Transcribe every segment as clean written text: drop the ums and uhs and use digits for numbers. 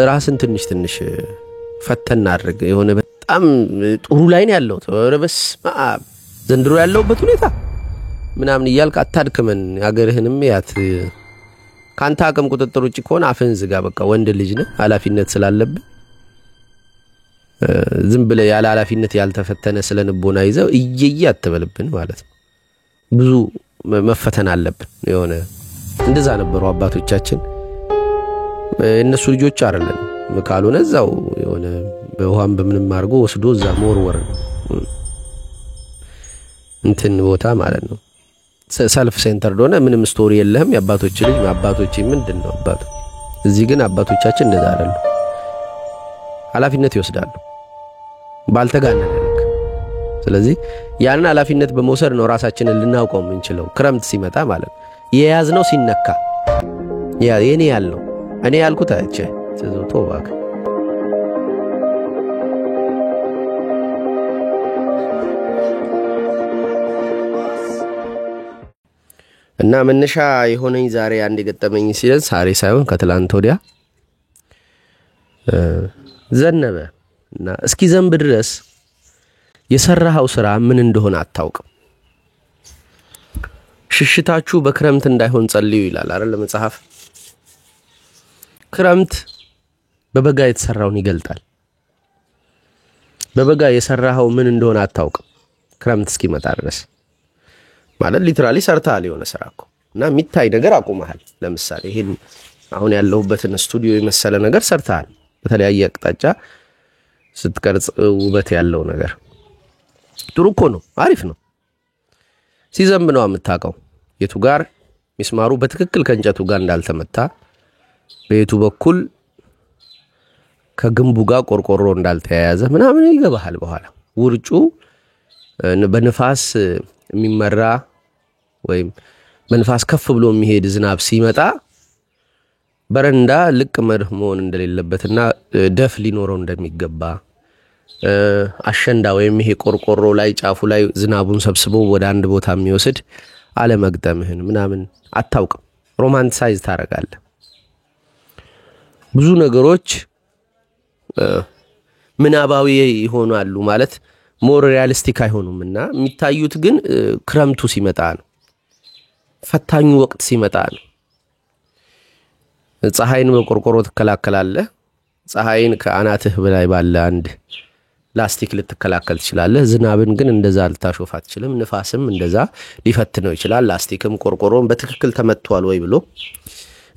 ራስን ትንሽ ፈተና አድርግ የሆነ በጣም ጥሩ ላይ ነው ያለው ተወረበስ ዘንድሮ ያለውበት ሁኔታ ምናምን ይያልክ አታድከመን ያገርህንም ያት ካንተ አቅም ቁጥጥር ውጪ ከሆነ አፈን ዝጋ በቃ ወንድ ልጅ ነህ ኃላፊነት ስላለብህ ዝም ብለ ያለ ኃላፊነት ያልተፈተነ ስለንቦና ይዘው እየየ አትበልብን ማለት ነው ብዙ መፈተን አለብን የሆነ እንደዛ ነበሩ አባቶቻችን እነሱ ልጆች አይደለም መካሉነ እዛው የሆነ በውሃም በምንም አርጎ ወስዶ እዛ ሞርወር እንትን ቦታ ማለት ነው ሰልፍ ሴንተር ዶነ ምንም ስቶሪ የለህም ያባቶች ልጅ አባቶች ምንድነው አባቱ እዚህ ግን አባቶቻችን እንደዛ አይደሉ ኃላፊነት ይወስዳሉ ባልተጋነነ ልክ ስለዚህ ያንን ኃላፊነት በመውሰድ ነው ራሳችንን ልናውቀው የምንችለው ክረምት ሲመጣ ማለት የያዝነው ሲነካ የኔ ያለው እኔ ያልኩት አጭ ተዘውቶ ባክ እና መነሻ የሆነኝ ዛሬ አንድ ገጠመኝ ሲለን ሳሪ ሳይሆን ከትላንት ወዲያ ዘነበ እና እስኪ ዘንብ ድረስ የሰራው ስራ ምን እንደሆነ አታውቅም ሽሽታችሁ በክረምት እንዳይሆን ጸልዩ ይላል አይደል መጽሐፍ ክረምት በበጋ የተሰራውን ይገልጣል በበጋ የሰራው ምን እንደሆነ አታውቅም ክረምት እስኪመጣ ድረስ ማለት ሊትራሊ ሰርታል የሆነ ስራኮ እና ሚታይ ነገር አቁመሃል ለምሳሌ ይሄን አሁን ያለውበትን ስቱዲዮ የመሰለ ነገር ሰርታል በተለያየ አቅጣጫ ስትቀርጽ ውበት ያለው ነገር ጥሩ እኮ ነው አሪፍ ነው ሲዘንብ ነው የምታቀው የቱ ጋር ሚስማሩ በትክክል ከእንጨቱ ጋር እንዳልተመታ በየቱ በኩል ከግንቡ ጋር ቆርቆሮ እንዳልተያያዘ ምናምን ይገባሃል በኋላ ውርጩ በንፋስ የሚመራ ወይም በንፋስ ከፍ ብሎ የሚሄድ ዝናብ ሲመጣ በረንዳ ልቅ መርህ መሆን እንደሌለበትና ደፍ ሊኖረው እንደሚገባ አሸንዳ ወይም ይሄ ቆርቆሮ ላይ ጫፉ ላይ ዝናቡን ሰብስቦ ወደ አንድ ቦታ የሚወስድ አለመግጠምህን ምናምን አታውቅም ሮማንቲሳይዝ ታረጋለህ ብዙ ነገሮች ምናባዊ ይሆናሉ ማለት ሞር ሪያሊስቲክ አይሆኑምና የሚታዩት ግን ክረምቱ ሲመጣ ነው ፈታኙ ወቅት ሲመጣ ነው ፀሐይን በቆርቆሮ ተከላከላለህ ፀሐይን ከአናትህ በላይ ባለ አንድ ላስቲክ ልትከላከል ትችላለህ ዝናብን ግን እንደዛ ልታሾፍ አትችልም ንፋስም እንደዛ ሊፈትነው ይችላል ላስቲክም ቆርቆሮም በትክክል ተመቷል ወይ ብሎ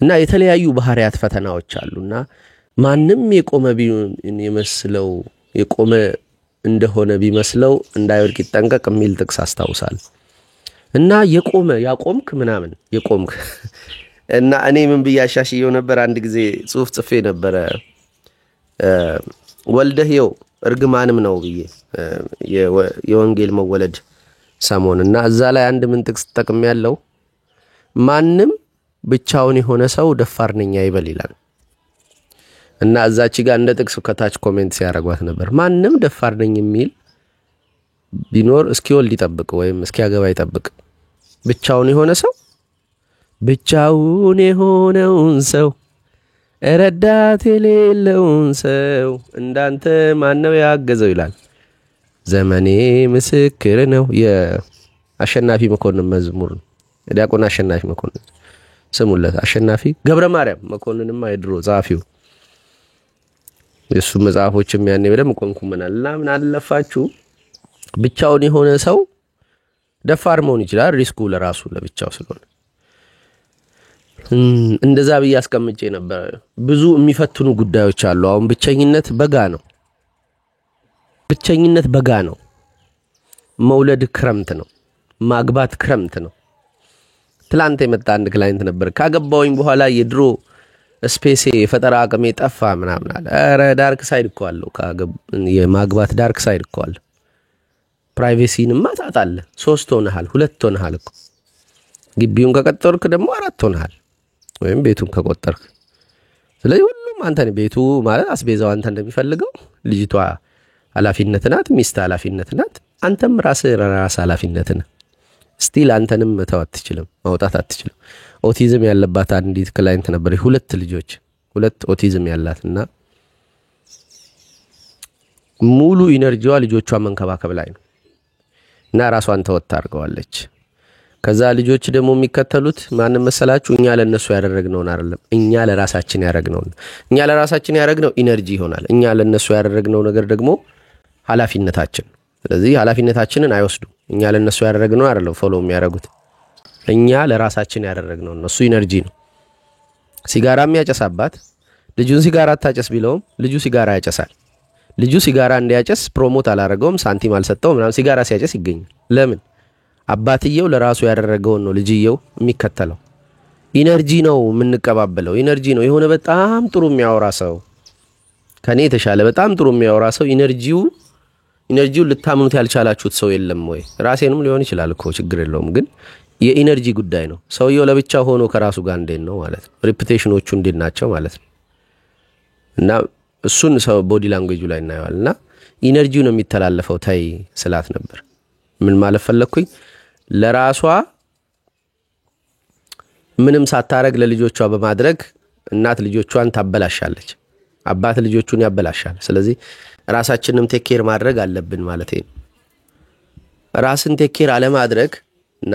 እና የተለያዩ ባህሪያት ፈተናዎች አሉና ማንንም የቆመ ቢመስለው የቆመ እንደሆነ ቢመስለው እንዳይወድቅ ይጠንቀቅ የሚል ጥቅስ አስተዋውሳል እና ያቆምክ ምናምን የቆምክ እና እኔ ምን ብያሻሽየው ነበር አንድ ጊዜ ጽሁፍ ጽፌ ነበር ወልደህየው እርግማንም ነው ብዬ የወንጌል መወለድ ሰሞንና እዛ ላይ አንድ ምን ጥቅስ ተጠቅም ያለው ማንንም ብቻውን የሆነ ሰው ደፋር ነኝ አይበል ይላል እና እዛች ጋር እንደ ጥቅስ ከታች ኮሜንት ሲያረጋት ነበር ማንንም ደፋር ነኝ የሚል ቢኖር እስኪወልድ ይጠብቅ ወይም እስኪያገባ ይጠብቅ ብቻውን የሆነ ሰው ብቻውን የሆነውን ሰው ረዳት የሌለውን ሰው እንዳንተ ማን ነው ያገዘው ይላል ዘመኔ ምስክር ነው የአሸናፊ መኮንን መዝሙር ዲያቆን አሸናፊ መኮንን ስሙለት አሸናፊ ገብረ ማርያም መኮንንማ የድሮ ጻፊው የሱ መጽሐፎችም ያኔ በደም ቆንኩመናልና ምን አለፋችሁ ብቻውን የሆነ ሰው ደፋር መሆን ይችላል ሪስኩ ለራሱ ለብቻው ስለሆነ እንደዛ በያስቀምጬ ነበር ብዙ የሚፈትኑ ጉዳዮች አሉ አሁን ብቸኝነት በጋ ነው መውለድ ክረምት ነው ማግባት ክረምት ነው ትላንት የመጣ አንድ ክላይንት ነበር ካገባውኝ በኋላ የድሮ ስፔስ የፈጠራ አቅሜ ጠፋ ምናምን አለ አረ ዳርክ ሳይድ እኮ አለው የማግባት ዳርክ ሳይድ እኮ አለ ፕራይቬሲንም ማጣጣለ 3 ሆነሃል 2 ሆነሃል እኮ ግቢውን ከቀጠርክ ደግሞ 4 ሆነሃል ወይም ቤቱን ከቆጠርክ ስለዚህ ሁሉም አንተ ነህ ቤቱ ማለት አስቤዛው አንተ እንደሚፈልገው ልጅቷ ኃላፊነት ናት ሚስት ኃላፊነት ናት አንተም ራስ ኃላፊነት ነህ ስቲል አንተንም መተው አትችልም ማውጣት አትችልም ኦቲዝም ያለባት አንዲት ክላይንት ነበር 2 ልጆች 2 ኦቲዝም ያላትና ሙሉ ኢነርጂዋ ልጆቿን መንከባከብ ላይ ነው እና ራሷን ተወት አድርገዋለች። ከዛ ልጆች ደግሞ የሚከተሉት ማንም መሰላችሁ? እኛ ለነሱ ያደረግነው አይደለም፣ እኛ ለራሳችን ያደረግነው። እኛ ለራሳችን ያደረግነው ኢነርጂ ይሆናል። እኛ ለነሱ ያደረግነው ነገር ደግሞ ኃላፊነታችን። ስለዚህ ኃላፊነታችንን አይወስዱም። እኛ ለነሱ ያደረግነው አይደለም ፎሎ የሚያደርጉት፣ እኛ ለራሳችን ያደረግነው እሱ ኢነርጂ ነው። ሲጋራ የሚያጨሳባት ልጁን ሲጋራ አታጨስ ቢለውም ልጁ ሲጋራ ያጨሳል። ልጁ ሲጋራ እንዲያጨስ ፕሮሞት አላረገውም፣ ሳንቲም አልሰጠውም ምናምን፣ ሲጋራ ሲያጨስ ይገኛል። ለምን? አባትየው ለራሱ ያደረገውን ነው ልጅየው የሚከተለው። ኢነርጂ ነው የምንቀባበለው፣ ኢነርጂ ነው። የሆነ በጣም ጥሩ የሚያወራ ሰው ከኔ የተሻለ በጣም ጥሩ የሚያወራ ሰው ኢነርጂው ልታምኑት ያልቻላችሁት ሰው የለም ወይ? ራሴንም ሊሆን ይችላል እኮ ችግር የለውም። ግን የኢነርጂ ጉዳይ ነው። ሰውየው ለብቻ ሆኖ ከራሱ ጋር እንዴት ነው ማለት ነው፣ ሪፒቴሽኖቹ እንዴት ናቸው ማለት ነው። እና እሱን ሰው ቦዲ ላንጉዌጁ ላይ እናየዋልና ኢነርጂው ነው የሚተላለፈው። ታይ ስላት ነበር። ምን ማለት ፈለኩኝ? ለራሷ ምንም ሳታረግ ለልጆቿ በማድረግ እናት ልጆቿን ታበላሻለች፣ አባት ልጆቹን ያበላሻል። ስለዚህ ራሳችንንም ቴክ ኬር ማድረግ አለብን ማለት ነው። ራስን ቴክ ኬር አለ ማድረግ እና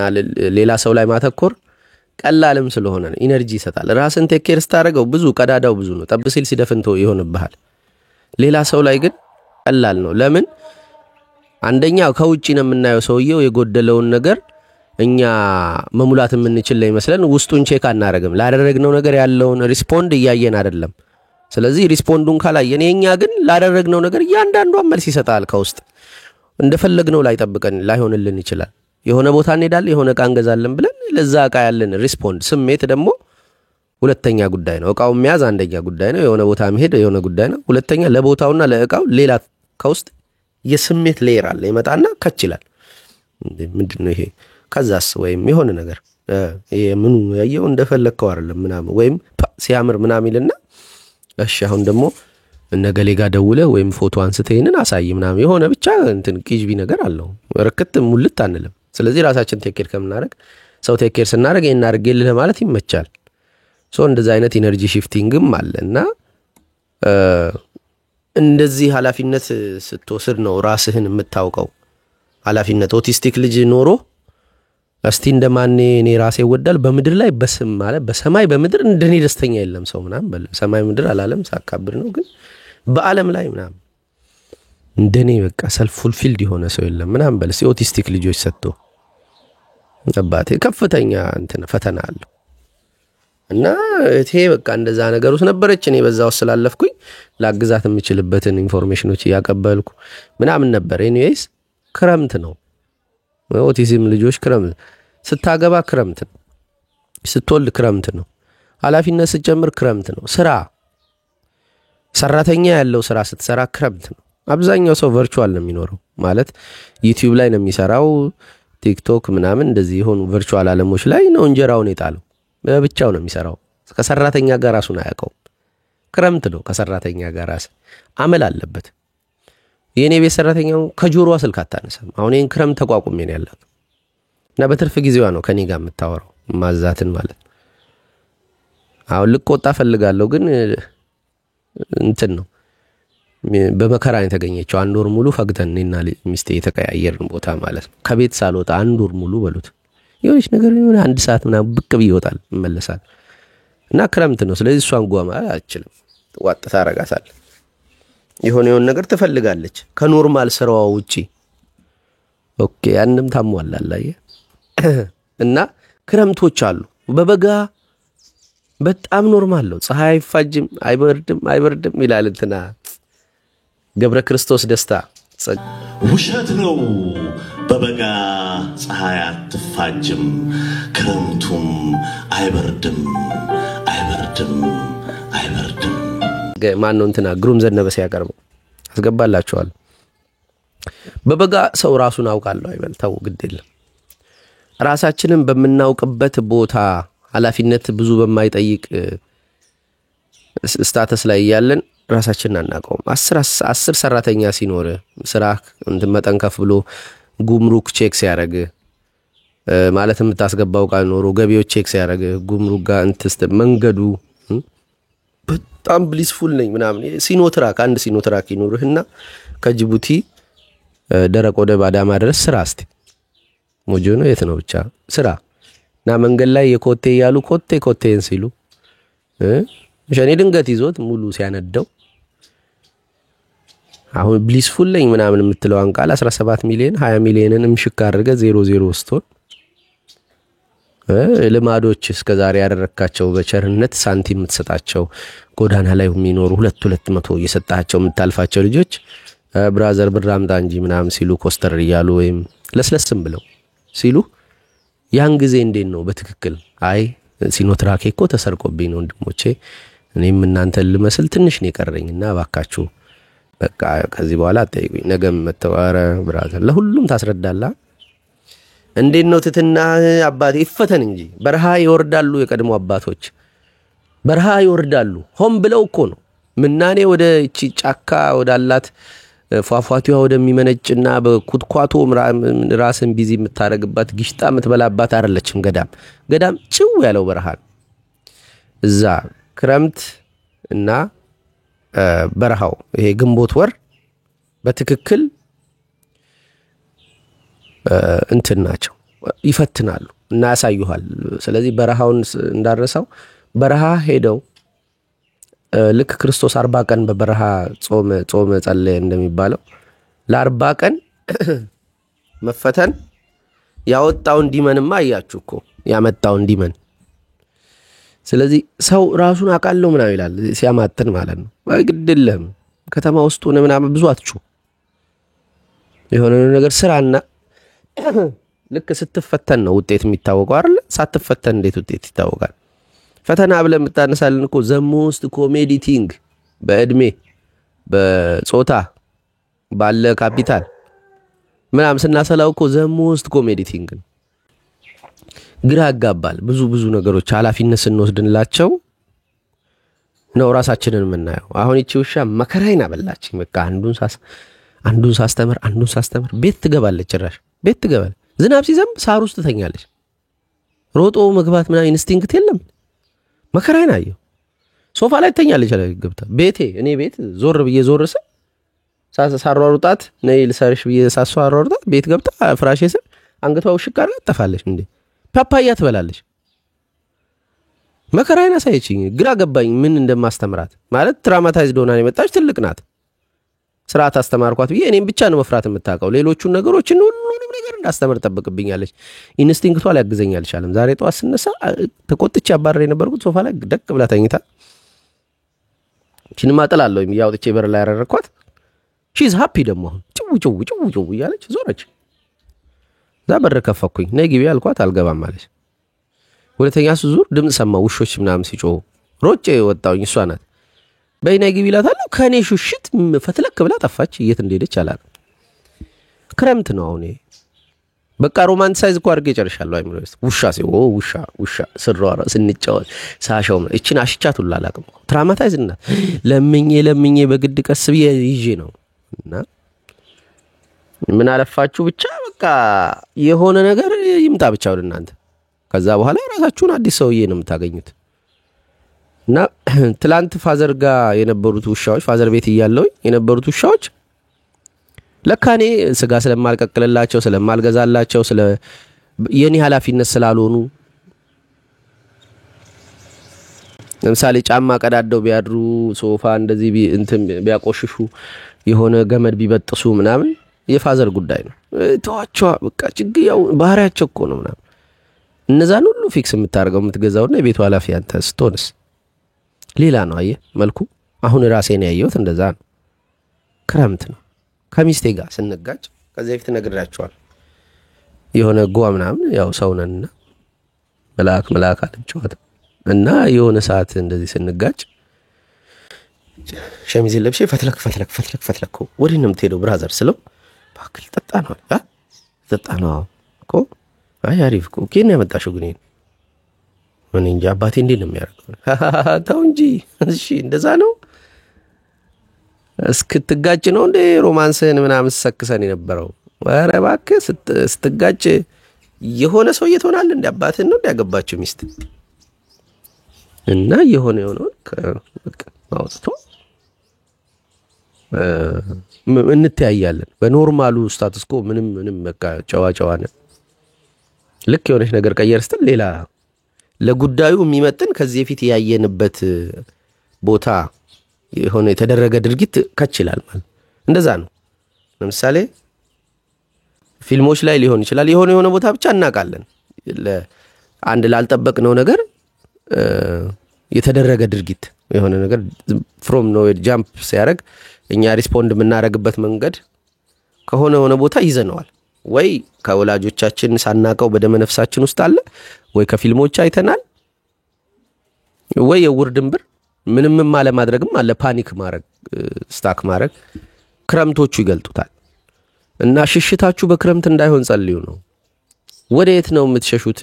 ሌላ ሰው ላይ ማተኮር ቀላልም ስለሆነ ኢነርጂ ይሰጣል። ራስን ቴክ ኬር ስታረገው ብዙ ቀዳዳው ብዙ ነው፣ ጠብ ሲል ሲደፍንቶ ይሆንብሃል። ሌላ ሰው ላይ ግን ቀላል ነው። ለምን? አንደኛ ከውጪ ነው የምናየው ሰውየው የጎደለውን ነገር እኛ መሙላት የምንችል ላይ መስለን ውስጡን ቼክ አናረግም። ላደረግነው ነገር ያለውን ሪስፖንድ እያየን አይደለም። ስለዚህ ሪስፖንዱን ካላየን የኛ ግን ላደረግነው ነገር እያንዳንዷን መልስ ይሰጣል ከውስጥ። እንደፈለግነው ላይ ጠብቀን ላይሆንልን ይችላል። የሆነ ቦታ እንሄዳለን፣ የሆነ ዕቃ እንገዛለን ብለን ለዛ ዕቃ ያለን ሪስፖንድ ስሜት ደግሞ ሁለተኛ ጉዳይ ነው። ዕቃውን መያዝ አንደኛ ጉዳይ ነው። የሆነ ቦታ መሄድ የሆነ ጉዳይ ነው። ሁለተኛ ለቦታውና ለዕቃው ሌላ ከውስጥ የስሜት ሌየር አለ። ይመጣና ከችላል ምንድነው ይሄ? ከዛስ ወይም የሆነ ነገር ይሄ ምኑ ያየው እንደፈለከው አይደለም ምናምን ወይም ሲያምር ምናምን ይልና እሺ አሁን ደግሞ ነገሌ ጋር ደውለ ወይም ፎቶ አንስተህ ይሄንን አሳይ ምናምን የሆነ ብቻ እንትን ቂጅቢ ነገር አለው። ረክት ሙልት አንልም። ስለዚህ ራሳችን ቴክ ኬር ከምናረግ ሰው ቴክ ኬር ስናረግ ይሄን አድርጌልህ ማለት ይመቻል። እንደዛ አይነት ኢነርጂ ሺፍቲንግም አለና እንደዚህ ኃላፊነት ስትወስድ ነው ራስህን የምታውቀው። ኃላፊነት ኦቲስቲክ ልጅ ኖሮ እስቲ እንደማን እኔ ራሴ ወዳል በምድር ላይ በስም ማለት በሰማይ በምድር እንደኔ ደስተኛ የለም ሰው ምናምን በል። ሰማይ ምድር አላለም ሳካብር ነው። ግን በአለም ላይ ምናምን እንደኔ በቃ ሰልፍ ፉልፊልድ የሆነ ሰው የለም ምናምን በል። ኦቲስቲክ ልጆች ሰጥቶ አባቴ ከፍተኛ እንትን ፈተና አለው እና እቴ በቃ እንደዛ ነገር ውስጥ ነበረች። እኔ በዛው ስላለፍኩኝ ላግዛት የምችልበትን ኢንፎርሜሽኖች ያቀበልኩ ምናምን ነበር። ኤኒዌይስ ክረምት ነው ኦቲዝም ልጆች ክረምት ስታገባ ክረምት ነው፣ ስትወልድ ክረምት ነው፣ ኃላፊነት ስትጀምር ክረምት ነው። ስራ ሰራተኛ ያለው ስራ ስትሰራ ክረምት ነው። አብዛኛው ሰው ቨርቹዋል ነው የሚኖረው ማለት ዩቲዩብ ላይ ነው የሚሰራው፣ ቲክቶክ ምናምን እንደዚህ የሆኑ ቨርቹዋል ዓለሞች ላይ ነው እንጀራውን የጣለው። በብቻው ነው የሚሰራው። ከሰራተኛ ጋር ራሱን አያውቀውም። ክረምት ነው ከሰራተኛ ጋር ራስ አመል አለበት። የኔ ቤት ሰራተኛው ከጆሮዋ ስልክ አታነሳም። አሁን ይሄን ክረምት ተቋቁሜ ነው ያለው እና በትርፍ ጊዜዋ ነው ከኔ ጋር የምታወራው ማዛትን ማለት። አሁን ልቆጣ ፈልጋለሁ ግን እንትን ነው በመከራ ነው የተገኘችው። አንድ ወር ሙሉ ፈግተን እኔና ሚስቴ የተቀያየርን ቦታ ማለት ነው። ከቤት ሳልወጣ አንድ ወር ሙሉ በሉት የሆነች ነገር የሆነ አንድ ሰዓት ምናምን ብቅ ይወጣል ይመለሳል እና ክረምት ነው። ስለዚህ እሷን ጓማ አልችልም ዋጥ ታረጋታል። የሆነ ነገር ትፈልጋለች ከኖርማል ስራዋ ውጪ። ኦኬ ያንንም ታሟላላየ እና ክረምቶች አሉ። በበጋ በጣም ኖርማል ነው። ፀሐይ አይፋጅም፣ አይበርድም ይላል እንትና ገብረ ክርስቶስ ደስታ። ውሸት ነው በበጋ ፀሐይ አትፋጅም፣ ክረምቱም አይበርድም። ማን ነው እንትና ግሩም ዘነበ ሲያቀርበው አስገባላችኋል። በበጋ ሰው ራሱን አውቃለሁ አይበልታው ግድ የለም። ራሳችንን በመናውቅበት ቦታ ኃላፊነት ብዙ በማይጠይቅ ስታተስ ላይ ያለን ራሳችንን አናውቀውም። 10 ሰራተኛ ሲኖር ስራ እንትን መጠን ከፍ ብሎ ጉምሩክ ቼክ ሲያደርግ ማለት የምታስገባው ቃል ኖሮ ገቢዎች ቼክ ሲያደርግ ጉምሩክ ጋር እንትስተ መንገዱ በጣም ብሊስፉል ነኝ ምናምን ሲኖትራክ አንድ ሲኖትራክ ይኖርህና ከጅቡቲ ደረቅ ወደ አዳማ ድረስ ስራ እስቲ ሞጆ ነው የት ነው ብቻ ስራ እና መንገድ ላይ የኮቴ ያሉ ኮቴን ሲሉ እኔ ድንገት ይዞት ሙሉ ሲያነደው አሁን ብሊስፉል ነኝ ምናምን የምትለው አንቃል 17 ሚሊዮን 20 ሚሊዮንን ምሽክ አድርገ 00 ወስቶን ለማዶች እስከዛሬ ያደረካቸው በቸርነት ሳንቲም የምትሰጣቸው ጎዳና ላይ የሚኖሩ 200 እየሰጣቸው የምታልፋቸው ልጆች ብራዘር ብር አምጣ እንጂ ምናምን ሲሉ ኮስተር ይያሉ ወይም ለስለስም ብለው ሲሉ ያን ጊዜ እንዴት ነው በትክክል አይ ሲኖትራኬ እኮ ተሰርቆብኝ ነው ወንድሞቼ እኔም እናንተ ልመስል ትንሽ ነው የቀረኝና ባካችሁ በቃ ከዚህ በኋላ አትጠይቁኝ ነገም መተዋረ ብራዘር ለሁሉም ታስረዳላ እንዴት ነው ትትና አባቴ ይፈተን እንጂ በረሃ ይወርዳሉ የቀድሞ አባቶች በረሃ ይወርዳሉ ሆም ብለው እኮ ነው ምናኔ ወደ እቺ ጫካ ወዳላት ፏፏቲዋ ወደሚመነጭና በኩትኳቶ ራስን ቢዚ የምታረግባት ግሽጣ የምትበላባት አይደለችም ገዳም ጭው ያለው በረሃ እዛ ክረምት እና በረሃው ይሄ ግንቦት ወር በትክክል እንትን ናቸው ይፈትናሉ እና ያሳዩሃል ስለዚህ በረሃውን እንዳረሳው በረሃ ሄደው ልክ ክርስቶስ 40 ቀን በበረሃ ጾመ ጸለየ እንደሚባለው ለ40 ቀን መፈተን ያወጣው እንዲመንማ አያችሁ እኮ ያመጣው እንዲመን ስለዚህ ሰው ራሱን አቃለው ምናምን ይላል ሲያማተን ማለት ነው አይግድልም ከተማ ውስጥ ሆነ ምናምን ብዙ አትጩ የሆነ ነገር ስራና ልክ ስትፈተን ነው ውጤት የሚታወቀው አይደል ሳትፈተን እንዴት ውጤት ይታወቃል ፈተና ብለ መታነሳልን እኮ ዘሞስት ኮሜዲቲንግ በእድሜ በጾታ ባለ ካፒታል ምናምን ስናሰላው እኮ ዘሞስት ኮሜዲቲንግ ግራ ያጋባል ብዙ ነገሮች ኃላፊነት ስንወስድንላቸው ነው ራሳችንን የምናየው አሁን እቺ ውሻ መከራይና በላችኝ በቃ አንዱን ሳስተምር ቤት ትገባለች ጭራሽ ቤት ትገባል ዝናብ ሲዘንብ ሳር ውስጥ ተኛለች ሮጦ መግባት ምናምን ኢንስቲንክት የለም መከራይና አየው ሶፋ ላይ ተኛለች ገብታ ቤቴ እኔ ቤት ዞር ብዬ ዞርሰ ሳሯሩጣት ነይ ልሰርሽ ብዬ ሳሯሩጣት ቤት ገብታ ፍራሽ ስር አንገቷ ውሽቅ አድርጋ ጠፋለች እንዴ ፓፓያ ትበላለች መከራይና ሳይቺኝ ግራ ገባኝ ምን እንደማስተምራት ማለት ትራማታይዝድ ሆና የመጣች ትልቅ ናት ስርዓት አስተማርኳት ብዬ እኔም ብቻ ነው መፍራት የምታውቀው ሌሎቹን ነገሮችን ሁሉንም ነገር እንዳስተምር ተጠብቅብኛለች ኢንስቲንክቷ ላይ ያግዘኛል ይችላል ዛሬ ጧት ስነሳ ተቆጥቼ አባረረ የነበርኩት ሶፋ ላይ ደቅ ብላ ተኝታ ቺንማ ጥላለሁ ያውጥቼ በር ላይ ያረረኳት ሺዝ ሃፒ ደሞ ጭው እያለች ዞረች ዛበር ከፈኩኝ ነይ ግቢ አልኳት አልገባም አለች ሁለተኛ ዙር ድምጽ ሰማ ውሾች ምናምን ሲጮሁ ሮጬ ወጣሁኝ እሷ ናት በእኔ ግቢ ይላታለሁ ከኔ ሹሽት ፈትለክ ብላ ጠፋች የት እንደሄደች አላል ክረምት ነው አሁን በቃ ሮማንቲሳይዝ እኮ አድርጌ ጨርሻለሁ አይምሮ ውሻ ሲው ውሻ ስሯራ ስንጫወት ሳሻው እቺን አሽቻት ሁሉ አላቅም ትራማታይዝ እና ለምኜ በግድ ቀስ ብዬ ይዤ ነው እና ምን አለፋችሁ ብቻ በቃ የሆነ ነገር ይምጣ ብቻ ወደ እናንተ ከዛ በኋላ ራሳችሁን አዲስ ሰውዬ ነው የምታገኙት እና ትላንት ፋዘር ጋር የነበሩት ውሻዎች ፋዘር ቤት ይያለው የነበሩት ውሻዎች ለካኔ ስጋ ስለማልቀቅልላቸው ስለማልገዛላቸው ስለ የኔ ኃላፊነት ስላልሆኑ ለምሳሌ ጫማ ቀዳደው ቢያድሩ ሶፋ እንደዚህ እንትን ቢያቆሽሹ የሆነ ገመድ ቢበጥሱ ምናምን የፋዘር ጉዳይ ነው ተዋቸው በቃ ችግያው ባህሪያቸው እኮ ነው ምናምን እነዛን ሁሉ ፊክስ የምታርገው የምትገዛውና የቤቱ ኃላፊ አንተ ስትሆንስ ሌላ ነው አየ መልኩ አሁን ራሴን ያየሁት እንደዛ ነው ክረምት ነው ከሚስቴ ጋር ስንጋጭ ከዚህ በፊት ነግራቸዋል የሆነ ጓ ምናምን ያው ሰውነንና መልአክ አጥጫወት እና የሆነ ሰዓት እንደዚህ ስንጋጭ ሸሚዝ ለብሼ ፈትለክ ወዲንም ትሄደው ብራዘር ስለው ባክል ጠጣ ነው እኮ አይ አሪፍ እኮ ከኔ ያመጣሽው ግን ምን እንጂ አባቴ እንዴ ነው የሚያደርገው ታው እንጂ እሺ እንደዛ ነው እስክትጋጭ ነው እንደ ሮማንስን ምናምን ሰክሰን የነበረው ወረ ባክህ ስትጋጭ የሆነ ሰው እየተሆናል እንደ አባቴ ነው እንደ ያገባችው ሚስት እና የሆነ በቃ አውጥቶ እንተያያለን። በኖርማሉ ስታትስ ኮ ምንም በቃ ጨዋ ነን። ልክ የሆነች ነገር ቀየር ስትል ሌላ ለጉዳዩ የሚመጥን ከዚህ በፊት ያየንበት ቦታ የሆነ የተደረገ ድርጊት ከችላል ማለት እንደዛ ነው። ለምሳሌ ፊልሞች ላይ ሊሆን ይችላል የሆነ ቦታ ብቻ እናቃለን አንድ ላልጠበቅነው ነገር የተደረገ ድርጊት የሆነ ነገር from nowhere jump ሲያደርግ እኛ ሪስፖንድ የምናደርግበት መንገድ ከሆነ ቦታ ይዘነዋል። ወይ ከወላጆቻችን ሳናቀው በደመ ነፍሳችን ውስጥ አለ፣ ወይ ከፊልሞች አይተናል፣ ወይ የውር ድንብር ምንም ማለማድረግም አለ። ፓኒክ ማድረግ ስታክ ማድረግ ክረምቶቹ ይገልጡታል። እና ሽሽታችሁ በክረምት እንዳይሆን ጸልዩ ነው። ወዴት ነው የምትሸሹት?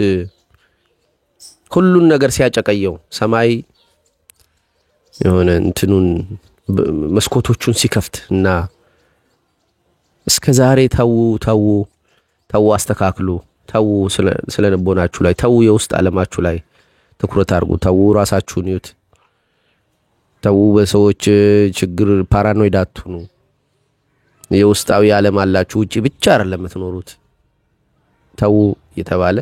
ሁሉን ነገር ሲያጨቀየው ሰማይ የሆነ እንትኑን መስኮቶቹን ሲከፍት እና እስከ ዛሬ ተው አስተካክሉ፣ ተው ስለ ልቦናችሁ ላይ ተው፣ የውስጥ ዓለማችሁ ላይ ትኩረት አድርጉ፣ ተው ራሳችሁን ይዩት፣ ተው በሰዎች ችግር ፓራኖይድ አትሁኑ፣ የውስጣዊ ዓለም አላችሁ ውጪ ብቻ አይደለም የምትኖሩት፣ ተው እየተባለ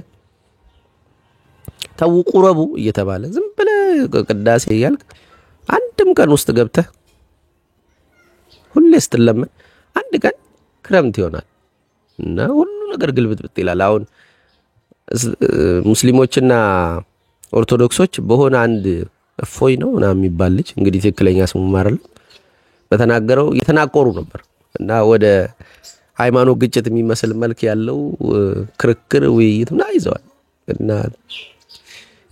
ተው ቁረቡ እየተባለ ዝም ብለህ ቅዳሴ ያልክ አንድም ቀን ውስጥ ገብተህ ሁሌ ስትለምን አንድ ቀን ክረምት ይሆናል እና ሁሉ ነገር ግልብጥብጥ ይላል። አሁን ሙስሊሞችና ኦርቶዶክሶች በሆነ አንድ እፎይ ነው እና የሚባል ልጅ እንግዲህ ትክክለኛ ስሙ ማረል በተናገረው የተናቆሩ ነበር እና ወደ ሃይማኖት ግጭት የሚመስል መልክ ያለው ክርክር ውይይት ምና ይዘዋል። እና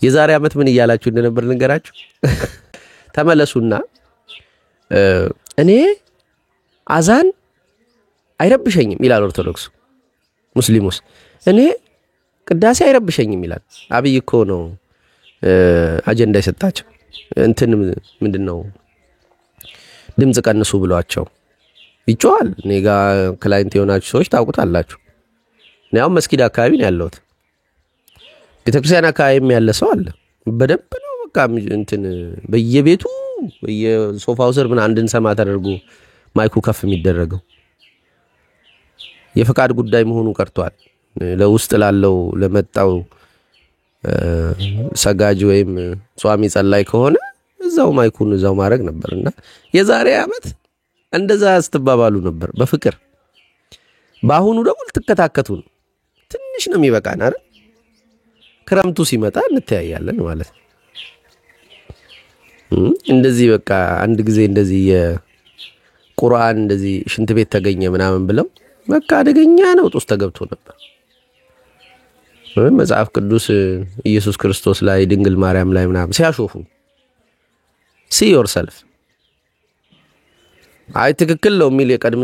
የዛሬ አመት ምን ይያላችሁ እንደነበር ልንገራችሁ። ተመለሱና እኔ አዛን አይረብሸኝም ይላል ኦርቶዶክሱ። ሙስሊሙስ እኔ ቅዳሴ አይረብሸኝም ይላል። አብይ እኮ ነው አጀንዳ የሰጣቸው እንትን ምንድነው ድምጽ ቀንሱ ብሏቸው ይጮሃል። ኔጋ ክላይንት የሆናችሁ ሰዎች ታውቁታላችሁ። ነው መስጊድ አካባቢ ነው ያለሁት። ቤተክርስቲያን አካባቢም ያለ ሰው አለ በደንብ ነው በቃ እንትን በየቤቱ በየሶፋው ስር ምን አንድን ሰማ ተደርጎ ማይኩ ከፍ የሚደረገው የፈቃድ ጉዳይ መሆኑ ቀርቷል። ለውስጥ ላለው ለመጣው ሰጋጅ ወይም ጿሚ ጸላይ ከሆነ እዛው ማይኩን እዛው ማድረግ ነበርና የዛሬ አመት እንደዛ አስተባባሉ ነበር በፍቅር። ባሁኑ ደግሞ ልትከታከቱ ነው። ትንሽ ነው የሚበቃን አይደል? ክረምቱ ሲመጣ እንተያያለን ማለት ነው። እንደዚህ በቃ አንድ ጊዜ እንደዚህ የቁርአን እንደዚህ ሽንት ቤት ተገኘ ምናምን ብለው በቃ አደገኛ ነው ጦስ ተገብቶ ነበር። መጽሐፍ ቅዱስ ኢየሱስ ክርስቶስ ላይ ድንግል ማርያም ላይ ምናምን ሲያሾፉ see yourself አይ ትክክል ነው የሚል የቀድመ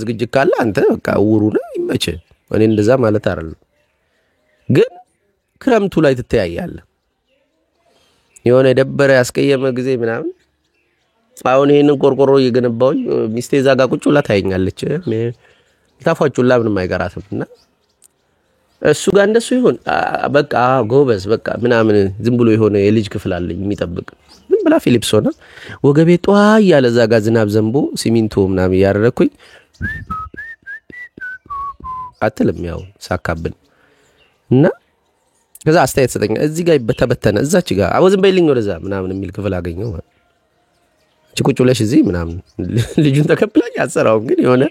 ዝግጅት ካለ አንተ በቃ ውሩ ነው ይመች። እኔ እንደዛ ማለት አይደለም፣ ግን ክረምቱ ላይ ትተያያለህ። የሆነ ደበረ ያስቀየመ ጊዜ ምናምን አሁን ይሄንን ቆርቆሮ እየገነባውኝ ሚስቴ ዛጋ ቁጭ ብላ ታየኛለች። ታፋጩላ ምንም አይቀራትምና እሱ ጋር እንደሱ ይሁን በቃ ጎበዝ በቃ ምናምን ዝም ብሎ የሆነ የልጅ ክፍል አለኝ የሚጠብቅ ምን ብላ ፊሊፕስ ሆነ ወገቤ ጧ ያለ ዛጋ ዝናብ ዘንቦ ሲሚንቶ ምናምን ያረረኩኝ አትልም ያው ሳካብን እና ከዛ አስተያየት ሰጠኛ እዚህ ጋር በተበተነ እዛች ጋር አወዝም በይልኝ ወደዛ ምናምን የሚል ክፍል አገኘው። ቁጭ ብለሽ እዚህ ምናምን ልጁን ተከብላኝ አሰራው። ግን የሆነ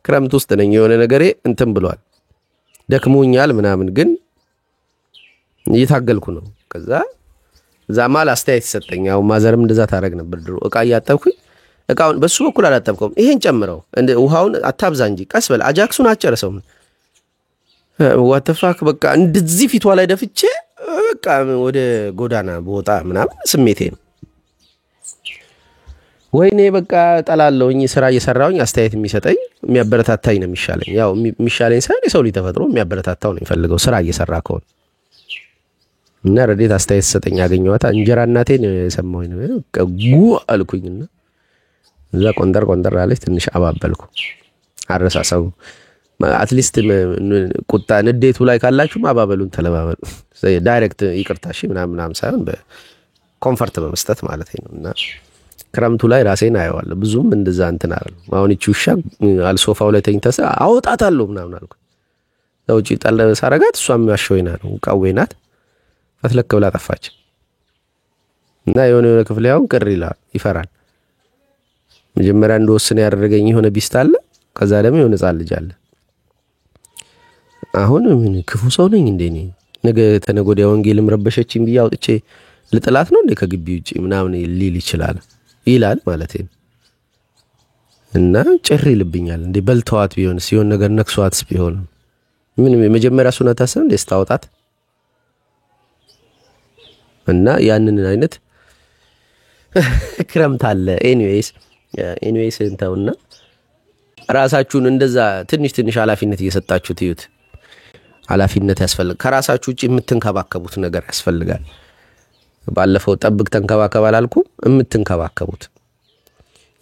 ክረምት ውስጥ ነኝ የሆነ ነገሬ እንትን ብሏል ደክሞኛል ምናምን ግን እየታገልኩ ነው። ከዛ ዛማል አስተያየት ሰጠኝ። ያው ማዘርም እንደዛ ታረግ ነበር ድሮ እቃ ያጣብኩኝ እቃውን በሱ በኩል አላጣብከውም ይሄን ጨምረው እንደ ውሃውን አታብዛ እንጂ ቀስ በል አጃክሱን አጨረሰው what the fuck በቃ እንደዚህ ፊቷ ላይ ደፍቼ በቃ ወደ ጎዳና ቦጣ ምናምን ስሜቴ ነው። ወይኔ በቃ ጠላለውኝ ስራ እየሰራውኝ አስተያየት የሚሰጠኝ የሚያበረታታኝ ነው የሚሻለኝ። ያው የሚሻለኝ ሳይሆን የሰው ልጅ ተፈጥሮ የሚያበረታታው ነው የሚፈልገው ስራ እየሰራ ከሆነ እና ረዴት አስተያየት ሰጠኝ ያገኘዋታ እንጀራ እናቴን ሰማሁኝ ነው በቃ አልኩኝና እዛ ቆንጠር አለች ትንሽ አባበልኩ። አረሳሳው አትሊስት ቁጣ ንዴቱ ላይ ካላችሁ ማባበሉን ተለባበሉ። ዳይሬክት ይቅርታሽ ምናምን ሳይሆን በኮምፎርት በመስጠት ማለት ነውና ክረምቱ ላይ ራሴን አየዋለሁ። ብዙም እንደዛ እንትን አይደለም። አሁን እቺ ውሻ አልሶፋው ላይ ተኝተህ አወጣታለሁ ምናምን አልኩ። ውጪ ጣል ሳረጋት እሷም ያሸወይና ነው ቃወይናት ፈትለክ ብላ ጠፋች። እና የሆነ ክፍል ያው ቅር ይላል ይፈራል። መጀመሪያ እንደወስነ ያደረገኝ የሆነ ቢስት አለ። ከዛ ደግሞ የሆነ ጻል ልጅ አለ። አሁን ምን ክፉ ሰው ነኝ እንዴ? ነገ ተነጎዳ ወንጌልም ረበሸችኝ ብዬ አውጥቼ ልጥላት ነው እንዴ ከግቢ ውጪ ምናምን ሊል ይላል ማለት ነው። እና ጭሪ ይልብኛል እንዴ በልተዋት ቢሆን ሲሆን ነገር ነክሷትስ ቢሆን ምን መጀመሪያ ሱና ታሰብ እንዴ ስታወጣት እና ያንን አይነት ክረምት አለ። ኤኒዌይስ እንተውና ራሳችሁን እንደዛ ትንሽ ኃላፊነት እየሰጣችሁ ትዩት። ኃላፊነት ያስፈልጋል። ከራሳችሁ ውጪ የምትንከባከቡት ነገር ያስፈልጋል። ባለፈው ጠብቅ ተንከባከብ አላልኩም?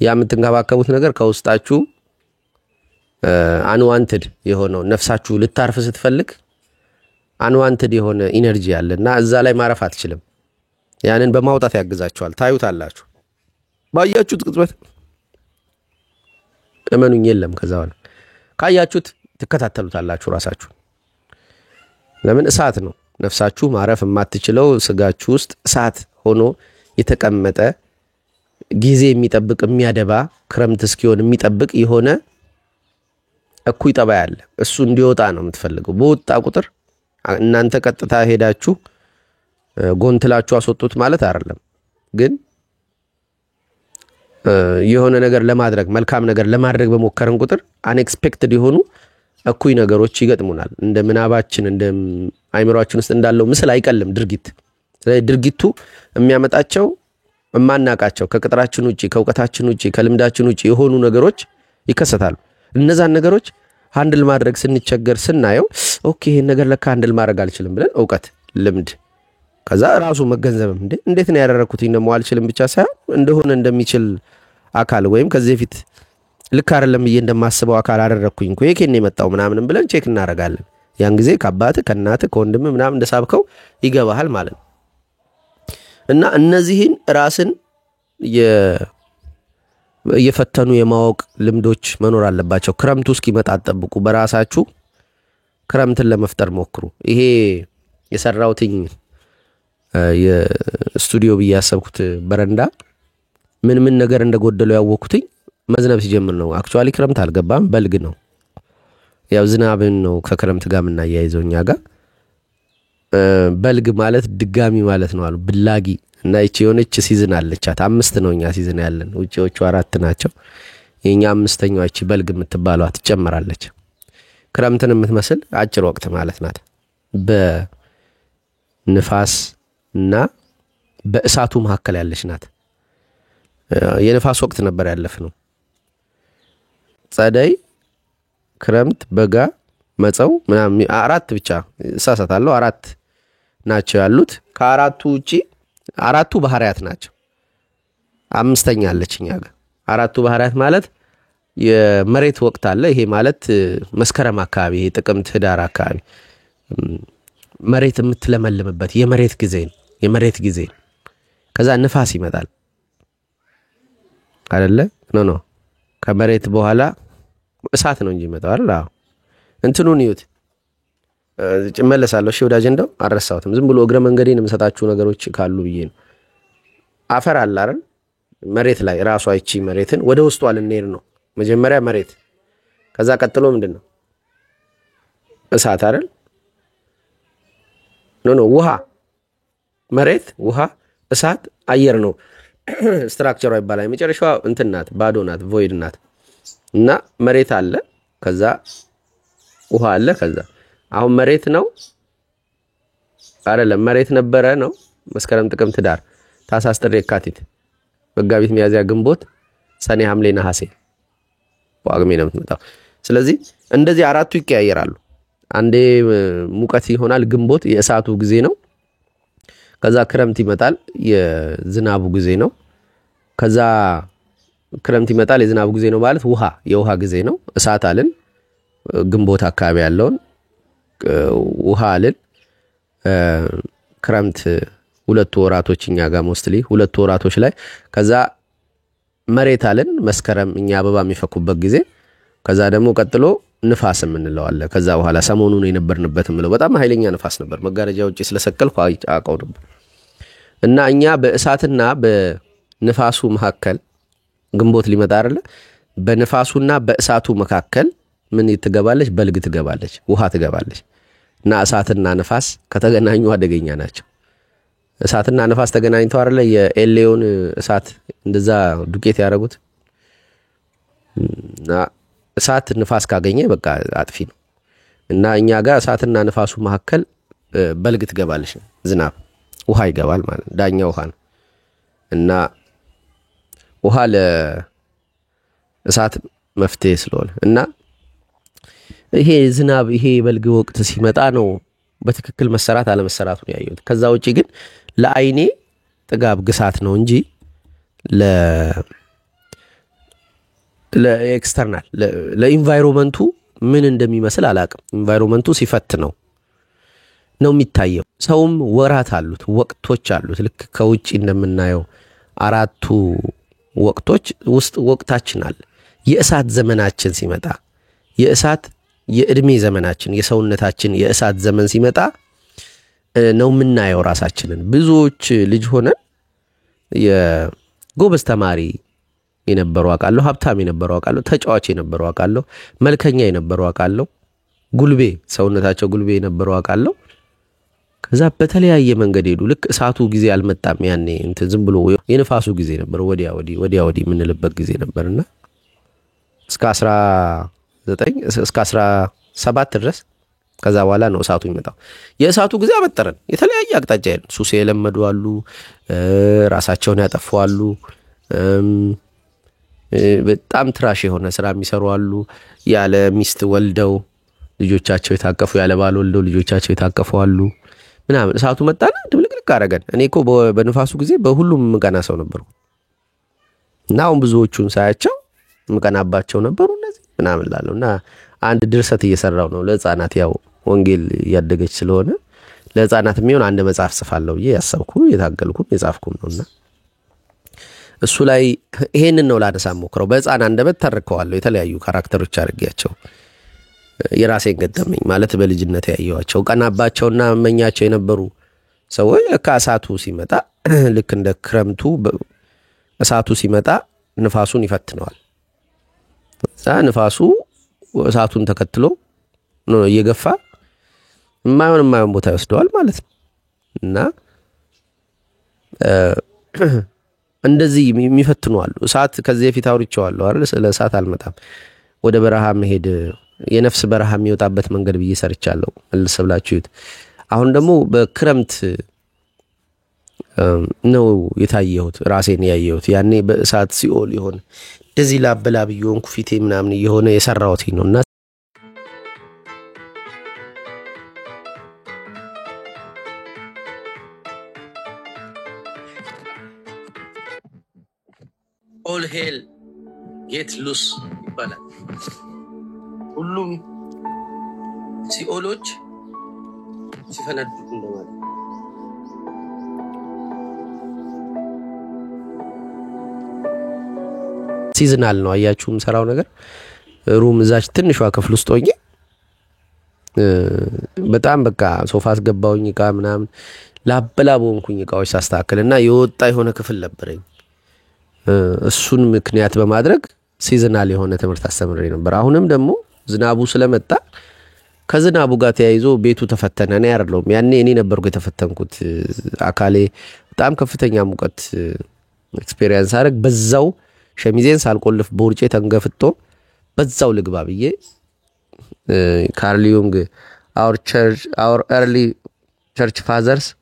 የምትንከባከቡት ነገር ከውስጣችሁ አንዋንትድ የሆነው ነፍሳችሁ ልታርፍ ስትፈልግ አንዋንትድ የሆነ ኢነርጂ አለና እዛ ላይ ማረፍ አትችልም። ያንን በማውጣት ያግዛችኋል። ታዩታላችሁ። ባያችሁት ቅጽበት እመኑኝ የለም ከዛ በኋላ ካያችሁት ትከታተሉታላችሁ ራሳችሁ። ለምን እሳት ነው ነፍሳችሁ ማረፍ የማትችለው ስጋችሁ ውስጥ እሳት ሆኖ የተቀመጠ ጊዜ የሚጠብቅ የሚያደባ ክረምት እስኪሆን የሚጠብቅ የሆነ እኩይ ጠባይ አለ። እሱ እንዲወጣ ነው የምትፈልገው። በወጣ ቁጥር እናንተ ቀጥታ ሄዳችሁ ጎንትላችሁ አስወጡት ማለት አይደለም። ግን የሆነ ነገር ለማድረግ መልካም ነገር ለማድረግ በመከረን ቁጥር አንኤክስፔክትድ የሆኑ እኩይ ነገሮች ይገጥሙናል። እንደ ምናባችን እንደ አይምሮአችን ውስጥ እንዳለው ምስል አይቀልም ድርጊት። ስለዚህ ድርጊቱ የሚያመጣቸው የማናቃቸው ከቅጥራችን ውጪ ከውቀታችን ውጪ ከልምዳችን ውጪ የሆኑ ነገሮች ይከሰታሉ። እነዛን ነገሮች ሃንድል ማድረግ ስንቸገር ስናየው ኦኬ ይሄን ነገር ለካ ሃንድል ማድረግ አልችልም ብለን ዕውቀት ልምድ ከዛ ራሱ መገንዘብም እንዴት ነው ያደረኩት ነው አልችልም ብቻ ሳይሆን እንደሆነ እንደሚችል አካል ወይም ከዚህ በፊት ልክ አይደለም ብዬ እንደማስበው አካል አደረኩኝ እኮ የኬን የመጣው ምናምን ብለን ቼክ እናደርጋለን። ያን ጊዜ ከአባትህ ከእናትህ ከወንድምህ ምናምን እንደሳብከው ይገባሃል ማለት ነው። እና እነዚህን ራስን የፈተኑ የማወቅ ልምዶች መኖር አለባቸው። ክረምቱ እስኪመጣ አጠብቁ። በራሳችሁ ክረምትን ለመፍጠር ሞክሩ። ይሄ የሰራውትኝ የስቱዲዮ ብዬ ያሰብኩት በረንዳ ምን ነገር እንደጎደለው ያወኩትኝ መዝነብ ሲጀምር ነው። አክቹአሊ ክረምት አልገባም በልግ ነው። ያው ዝናብን ነው ከክረምት ጋር የምናያይዘውኛ ጋር በልግ ማለት ድጋሚ ማለት ነው አሉ ብላጊ። እና እቺ የሆነች ሲዝን አለቻት። 5 ነውኛ ሲዝን ያለን ውጪዎቹ 4 ናቸው። የኛ 5ኛው እቺ በልግ የምትባለው ትጨመራለች። ክረምትን የምትመስል አጭር ወቅት ማለት ናት። በንፋስ እና በእሳቱ መካከል ያለች ናት። የንፋስ ወቅት ነበር ያለፍነው። ጸደይ፣ ክረምት፣ በጋ፣ መጸው ምናምን 4 ብቻ እሳሳታለሁ 4 ናቸው ያሉት። ከአራቱ ውጪ 4ቱ ባህሪያት ናቸው። 5ኛ አለችኛ ጋር 4ቱ ባህሪያት ማለት የመሬት ወቅት አለ። ይሄ ማለት መስከረም አካባቢ ይሄ ጥቅምት ህዳር አካባቢ መሬት የምትለመልምበት የመሬት ጊዜ ከዛ ንፋስ ይመጣል አይደለ? ኖ ከመሬት በኋላ እሳት ነው እንጂ ይመጣው አይደል? እንትኑን ይዩት። እመለሳለሁ። እሺ ወዳጅ እንደው አረሳውትም። ዝም ብሎ እግረ መንገዴን የምሰጣችሁ ነገሮች ካሉ ብዬ ነው። አፈር አለ አይደል? መሬት ላይ ራሷ እቺ መሬትን ወደ ውስጧ ልንሄድ ነው። መጀመሪያ መሬት፣ ከዛ ቀጥሎ ምንድነው? እሳት አይደል? ኖ ውሃ፣ መሬት፣ ውሃ፣ እሳት፣ አየር ነው ስትራክቸሯ ይባላል። መጨረሻው እንትን ናት፣ ባዶ ናት፣ ቮይድ ናት። እና መሬት አለ፣ ከዛ ውሃ አለ፣ ከዛ አሁን መሬት ነው አይደለም? መሬት ነበረ ነው መስከረም፣ ጥቅምት፣ ህዳር፣ ታኅሳስ፣ ጥር፣ የካቲት፣ መጋቢት፣ ሚያዝያ፣ ግንቦት፣ ሰኔ፣ ሐምሌ፣ ነሐሴ፣ ጳጉሜ ነው የምትመጣው። ስለዚህ እንደዚህ 4ቱ ይቀያየራሉ። አንዴ ሙቀት ይሆናል፣ ግንቦት የእሳቱ ጊዜ ነው። ከዛ ክረምት ይመጣል፣ የዝናቡ ጊዜ ነው። ከዛ ክረምት ይመጣል፣ የዝናቡ ጊዜ ነው ማለት የውሃ ጊዜ ነው። እሳት አለን ግንቦት አካባቢ ያለውን፣ ውሃ አለን ክረምት 2 ወራቶች እኛ ጋር ሞስትሊ 2 ወራቶች ላይ። ከዛ መሬት አለን መስከረም እኛ አበባ የሚፈኩበት ጊዜ። ከዛ ደግሞ ቀጥሎ ንፋስ የምንለው አለ። ከዛ በኋላ ሰሞኑን የነበርንበት ምለው በጣም ኃይለኛ ንፋስ ነበር። መጋረጃ ውጪ ስለሰቀልኩ አውቀው ነበር። እና እኛ በእሳትና በንፋሱ መካከል ግንቦት ሊመጣ አይደለ? በንፋሱና በእሳቱ መካከል ምን ትገባለች? በልግ ትገባለች፣ ውሃ ትገባለች። እና እሳትና ንፋስ ከተገናኙ አደገኛ ናቸው። እሳትና ንፋስ ተገናኝተው አይደለ የኤሌዮን እሳት እንደዛ ዱቄት ያደረጉት። እና እሳት ንፋስ ካገኘ በቃ አጥፊ ነው። እና እኛ ጋር እሳትና ንፋሱ መካከል በልግ ትገባለች፣ ዝናብ ውሃ ይገባል ማለት ዳኛ ውሃ ነው። እና ውሃ ለእሳት መፍትሄ ስለሆነ እና ይሄ ዝናብ ይሄ በልግ ወቅት ሲመጣ ነው በትክክል መሰራት አለመሰራቱን ያየሁት። ከዛ ውጪ ግን ለአይኔ ጥጋብ ግሳት ነው እንጂ ለኤክስተርናል ለኢንቫይሮመንቱ ምን እንደሚመስል አላቅም። ኢንቫይሮመንቱ ሲፈት ነው የሚታየው። ሰውም ወራት አሉት፣ ወቅቶች አሉት። ልክ ከውጪ እንደምናየው አራቱ ወቅቶች ውስጥ ወቅታችን አለ። የእሳት ዘመናችን ሲመጣ የእድሜ ዘመናችን የሰውነታችን የእሳት ዘመን ሲመጣ ነው የምናየው ራሳችንን። ብዙዎች ልጅ ሆነን የጎበዝ ተማሪ የነበሩ አውቃለሁ፣ ሀብታም የነበሩ አውቃለሁ፣ ተጫዋች የነበሩ አውቃለሁ፣ መልከኛ የነበሩ አውቃለሁ፣ ጉልቤ ሰውነታቸው ጉልቤ የነበሩ አውቃለሁ። ከዛ በተለያየ መንገድ ሄዱ። ልክ እሳቱ ጊዜ አልመጣም ያኔ እንትን ዝም ብሎ የንፋሱ ጊዜ ነበር፣ ወዲያ ወዲህ የምንልበት ጊዜ ነበርና እስከ 17 ድረስ ከዛ በኋላ ነው እሳቱ የሚመጣው። የእሳቱ ጊዜ አበጠረን። የተለያየ አቅጣጫ ያሉ ሱስ የለመዱ አሉ፣ ራሳቸውን ያጠፉ አሉ፣ በጣም ትራሽ የሆነ ስራ የሚሰሩ አሉ፣ ያለ ሚስት ወልደው ልጆቻቸው የታቀፉ፣ ያለ ባል ወልደው ልጆቻቸው የታቀፉ አሉ ምናምን። እሳቱ መጣና ድብልቅልቅ አደረገን። እኔ እኮ በንፋሱ ጊዜ በሁሉም ምቀና ሰው ነበርኩ እና አሁን ብዙዎቹን ሳያቸው ምቀናባቸው ነበሩ እነዚህ ምናምን ላለሁ እና አንድ ድርሰት እየሰራው ነው ለህፃናት። ያው ወንጌል ያደገች ስለሆነ ለህፃናት የሚሆን አንድ መጽሐፍ ጽፋለሁ ብዬ ያሰብኩ የታገልኩም የጻፍኩም ነውና እሱ ላይ ይሄንን ነው ላነሳ ሞክረው። በህፃን አንደበት ተርከዋለሁ የተለያዩ ካራክተሮች አድርጌያቸው የራሴን ገጠመኝ ማለት በልጅነት ያየዋቸው ቀናባቸውና መኛቸው የነበሩ ሰዎች ከእሳቱ ሲመጣ ልክ እንደ ክረምቱ እሳቱ ሲመጣ ንፋሱን ይፈትነዋል። እዛ ንፋሱ እሳቱን ተከትሎ ነው እየገፋ የማይሆን ቦታ ይወስደዋል ማለት ነው። እና እንደዚህ የሚፈትኑ አሉ። እሳት ከዚህ በፊት አውርቼዋለሁ አይደል? ስለ እሳት አልመጣም። ወደ በረሃ መሄድ የነፍስ በረሃ የሚወጣበት መንገድ ብዬ ሰርቻለሁ። መልስ ብላችሁት። አሁን ደግሞ በክረምት ነው የታየሁት፣ ራሴን ያየሁት። ያኔ በእሳት ሲኦል ይሆን እንደዚህ ላበላብ ይሆን ኩፊቴ ምናምን የሆነ የሰራሁት ነውና ኦል ሄል ጌት ሉስ ይባላል። ሁሉም ሲኦሎች ሲፈነዱ እንደማለት ሲዝናል ነው። አያችሁም ሰራው ነገር ሩም እዛች ትንሿ ክፍል ውስጥ ሆኜ በጣም በቃ ሶፋ አስገባውኝ እቃ ምናምን ላበላቦንኩኝ እቃዎች ሳስተካክልና የወጣ የሆነ ክፍል ነበረኝ። እሱን ምክንያት በማድረግ ሲዝናል የሆነ ትምህርት አስተምሬ ነበር። አሁንም ደግሞ ዝናቡ ስለመጣ ከዝናቡ ጋር ተያይዞ ቤቱ ተፈተነ። እኔ አይደለሁም ያኔ እኔ ነበርኩ የተፈተንኩት። አካሌ በጣም ከፍተኛ ሙቀት ኤክስፒሪየንስ አደረግ። በዛው ሸሚዜን ሳልቆልፍ ቦርጬ ተንገፍቶ በዛው ልግባ ብዬ ካርል ዩንግ our early church fathers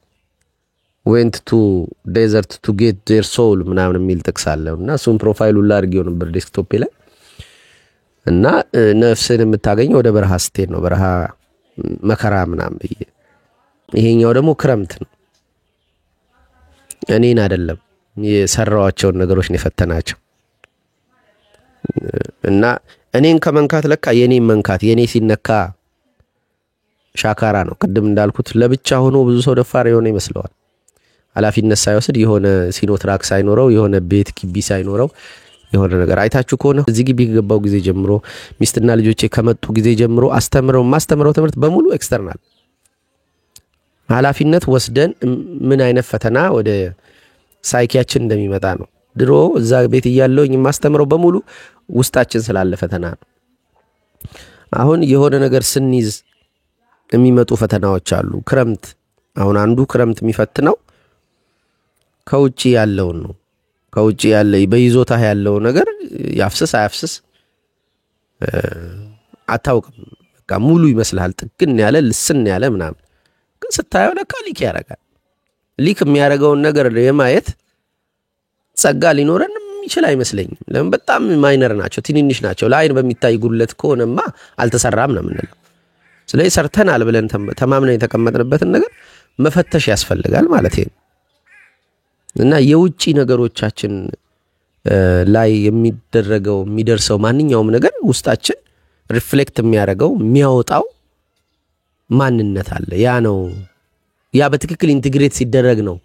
went to desert to get their soul ምናምን የሚል ጥቅስ አለውና እሱን ፕሮፋይሉ ላድርጌው ነበር ዴስክቶፕ ላይ። እና ነፍስን የምታገኘው ወደ በረሃ ስትሄድ ነው፣ በረሃ መከራ ምናምን ብዬ። ይሄኛው ደግሞ ክረምት ነው። እኔን አይደለም የሰራዋቸውን ነገሮች ነው የፈተናቸው። እና እኔን ከመንካት ለካ የኔን መንካት የኔ ሲነካ ሻካራ ነው። ቅድም እንዳልኩት ለብቻ ሆኖ ብዙ ሰው ደፋር የሆነ ይመስለዋል። ኃላፊነት ሳይወስድ የሆነ ሲኖትራክ ሳይኖረው የሆነ ቤት ግቢ ሳይኖረው የሆነ ነገር አይታችሁ ከሆነ እዚህ ግቢ ከገባው ጊዜ ጀምሮ ሚስትና ልጆቼ ከመጡ ጊዜ ጀምሮ ማስተምረው ትምህርት በሙሉ ኤክስተርናል ኃላፊነት ወስደን ምን አይነት ፈተና ወደ ሳይኪያችን እንደሚመጣ ነው። ድሮ እዛ ቤት እያለሁኝ ማስተምረው በሙሉ ውስጣችን ስላለ ፈተና ነው። አሁን የሆነ ነገር ስንይዝ የሚመጡ ፈተናዎች አሉ። ክረምት አሁን አንዱ ክረምት የሚፈትነው ከውጪ ያለውን ነው። ከውጪ ያለ በይዞታ ያለው ነገር ያፍስስ አያፍስስ አታውቅም። በቃ ሙሉ ይመስላል ጥግን ያለ ልስን ያለ ምናምን፣ ግን ስታየው ለካ ሊክ ያረጋል። ሊክ የሚያረጋውን ነገር የማየት ጸጋ ሊኖረን ይችላል አይመስለኝም። ለምን በጣም ማይነር ናቸው፣ ትንንሽ ናቸው። ለአይን በሚታይ ጉድለት ከሆነማ አልተሰራም ነው የምንለው። ስለዚህ ሰርተናል ብለን ተማምነን የተቀመጥንበትን ነገር መፈተሽ ያስፈልጋል ማለት ነው። እና የውጪ ነገሮቻችን ላይ የሚደርሰው ማንኛውም ነገር ውስጣችን ሪፍሌክት የሚያደርገው የሚያወጣው ማንነት አለ። ያ በትክክል ኢንቲግሬት ሲደረግ ነው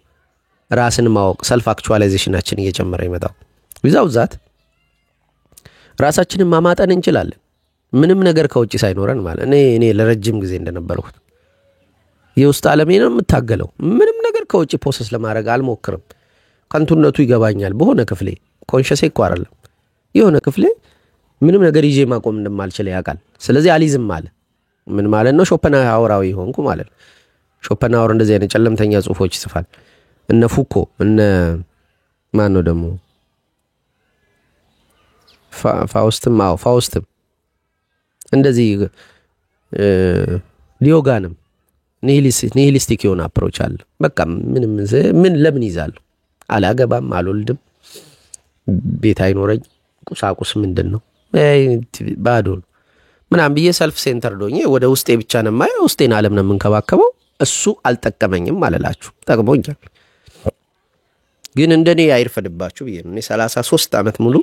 ራስን ማወቅ ሰልፍ አክቹዋላይዜሽናችን እየጨመረ ይመጣው። ዊዛው ዛት ራሳችንን ማማጠን እንችላለን ምንም ነገር ከውጪ ሳይኖረን ማለት። እኔ ለረጅም ጊዜ እንደነበርኩት የውስጥ ዓለሜን ነው የምታገለው። ምንም ነገር ከውጪ ፕሮሰስ ለማድረግ አልሞክርም። ከንቱነቱ ይገባኛል። በሆነ ክፍሌ ኮንሺየስ እኮ አይደለም የሆነ ክፍሌ ምንም ነገር ይዤ ማቆም እንደማልችል ያውቃል። ስለዚህ አሊዝም አለ። ምን ማለት ነው? ሾፐንሃወራዊ ሆንኩ ማለት ነው። ሾፐንሃወር እንደዚህ አይነት ጨለምተኛ ጽሁፎች ይጽፋል። እነ ፉኮ እነ ማን ነው ደግሞ ፋውስትም እንደዚህ ዲዮጋንም ኒሂሊስቲክ የሆነ አፕሮች አለ። በቃ ምን ለምን ይዛለሁ? አላገባም፣ አልወልድም፣ ቤት አይኖረኝ፣ ቁሳቁስ ምንድን ነው ባዶ ነው ምናምን ብዬ ሰልፍ ሴንተር ዶኜ ወደ ውስጤ ብቻ ነው የማየው። ውስጤን ዓለም ነው የምንከባከበው። እሱ አልጠቀመኝም አለላችሁ፣ ጠቅሞኛል። ግን እንደኔ አይርፈድባችሁ ብዬ ነው። እኔ 33 ዓመት ሙሉ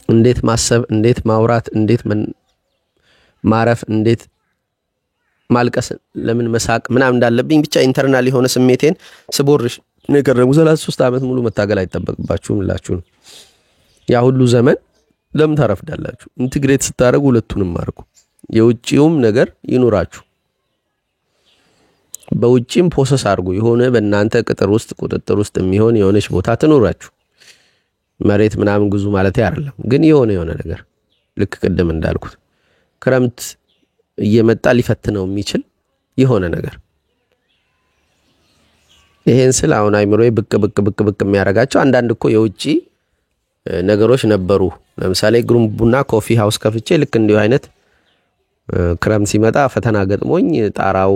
እንዴት ማሰብ፣ እንዴት ማውራት፣ እንዴት ማረፍ፣ እንዴት ማልቀስ፣ ለምን መሳቅ ምናምን እንዳለብኝ ብቻ ኢንተርናል የሆነ ስሜቴን ስቦርሽ ነገረሙ። 33 ዓመት ሙሉ መታገል አይጠበቅባችሁም እላችሁ ነው። ያ ሁሉ ዘመን ለምን ታረፍዳላችሁ? ኢንቲግሬት ስታደርጉ ሁለቱንም ማርኩ። የውጪውም ነገር ይኑራችሁ፣ በውጪም ፕሮሰስ አድርጉ። የሆነ በእናንተ ቅጥር ውስጥ ቁጥጥር ውስጥ የሚሆን የሆነች ቦታ ትኑራችሁ። መሬት ምናምን ግዙ ማለት አይደለም፣ ግን የሆነ ነገር ልክ ቅድም እንዳልኩት ክረምት እየመጣ ሊፈትነው የሚችል የሆነ ነገር። ይሄን ስለ አሁን አይምሮዬ ብቅ የሚያረጋቸው አንዳንድ እኮ የውጪ ነገሮች ነበሩ። ለምሳሌ ግሩምቡና ኮፊ ሃውስ ከፍቼ ልክ እንዲሁ አይነት ክረምት ሲመጣ ፈተና ገጥሞኝ ጣራው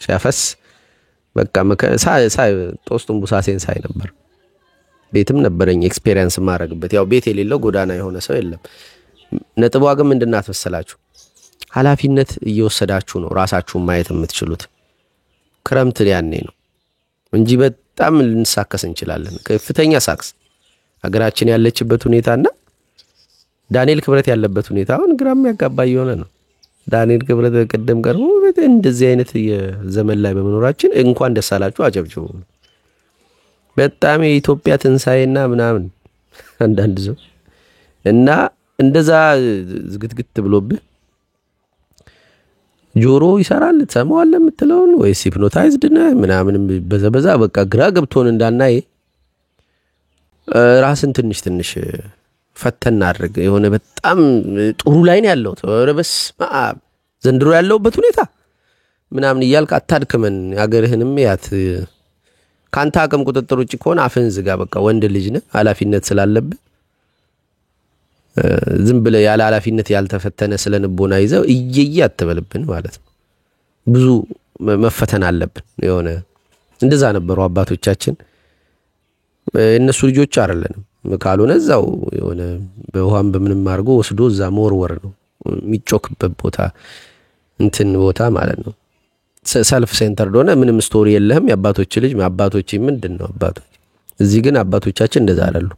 ሲያፈስ በቃ ሳይ ጦስቱን ቡሳሴን ሳይ ነበር። ቤትም ነበረኝ ኤክስፒሪየንስ ማረግበት። ያው ቤት የሌለው ጎዳና የሆነ ሰው የለም። ነጥቧ ግን ምንድናት መሰላችሁ? ኃላፊነት እየወሰዳችሁ ነው ራሳችሁን ማየት የምትችሉት። ክረምት ያኔ ነው እንጂ በጣም ልንሳከስ እንችላለን። ከፍተኛ ሳክስ ሀገራችን ያለችበት ሁኔታና ዳንኤል ክብረት ያለበት ሁኔታ አሁን ግራም ያጋባ የሆነ ነው። ዳንኤል ክብረት ቀደም ቀርቦ እንደዚህ አይነት የዘመን ላይ በመኖራችን እንኳን ደስ አላችሁ አጨብጭቡ። በጣም የኢትዮጵያ ትንሳኤና ምናምን አንዳንድ ሰው እና እንደዛ ዝግትግት ብሎብህ ጆሮ ይሰራል ተሰማዋል የምትለውን ወይስ ሂፕኖታይዝድ ነህ ምናምን በዛ በቃ ግራ ገብቶን እንዳናይ ራስን ትንሽ ፈተና አድርግ። የሆነ በጣም ጥሩ ላይ ነው ያለው ተረበስ ዘንድሮ ያለውበት ሁኔታ ምናምን ይያልክ አታድክመን። ሀገርህንም ያት ካንተ አቅም ቁጥጥር ውጪ ከሆነ አፍን ዝጋ። በቃ ወንድ ልጅ ነህ፣ ኃላፊነት ስላለብህ ዝም ብለህ ያለ ኃላፊነት ያልተፈተነ ስለንቦና ይዘው አትበልብን ማለት ነው። ብዙ መፈተን አለብን። የሆነ እንደዛ ነበሩ አባቶቻችን። እነሱ ልጆች አይደለንም። ካልሆነ እዛው የሆነ በውሃም በምንም አድርጎ ወስዶ እዛ መወርወር ነው የሚጮክበት ቦታ እንትን ቦታ ማለት ነው። ሰልፍ ሴንተር ሆነ ምንም ስቶሪ የለህም። የአባቶች ልጅ አባቶች ምንድነው አባቶች። እዚህ ግን አባቶቻችን እንደዛ አይደሉ።